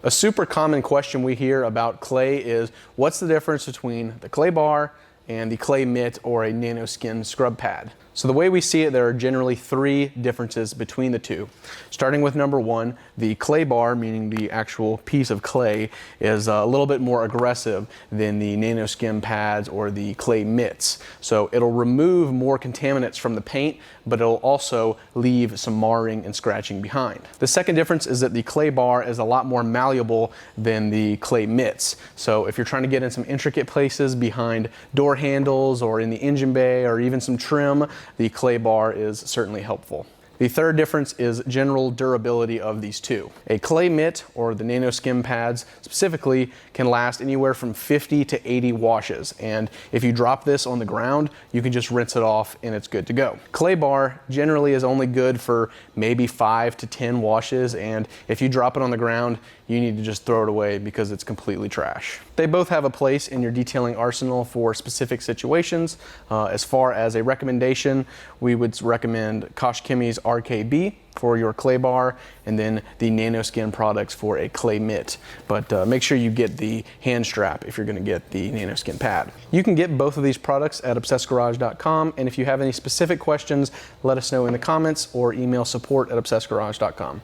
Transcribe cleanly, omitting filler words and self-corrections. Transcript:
A super common question we hear about clay is, what's the difference between the clay bar and the clay mitt or a nanoskin scrub pad? So the way we see it, there are generally three differences between the two. Starting with number one, the clay bar, meaning the actual piece of clay, is a little bit more aggressive than the nanoskin pads or the clay mitts. So it'll remove more contaminants from the paint, but it'll also leave some marring and scratching behind. The second difference is that the clay bar is a lot more malleable than the clay mitts. So if you're trying to get in some intricate places behind door handles or in the engine bay or even some trim, the clay bar is certainly helpful. The third difference is general durability of these two. A clay mitt, or the nanoskin pads specifically, can last anywhere from 50 to 80 washes, and if you drop this on the ground, you can just rinse it off and it's good to go. Clay bar generally is only good for maybe 5 to 10 washes, and if you drop it on the ground, you need to just throw it away because it's completely trash. They both have a place in your detailing arsenal for specific situations. As far as a recommendation, we would recommend Kosh Chemi's RKB for your clay bar, and then the nanoskin products for a clay mitt. But make sure you get the hand strap if you're going to get the nanoskin pad. You can get both of these products at obsessgarage.com, and if you have any specific questions, let us know in the comments or email support@obsessgarage.com.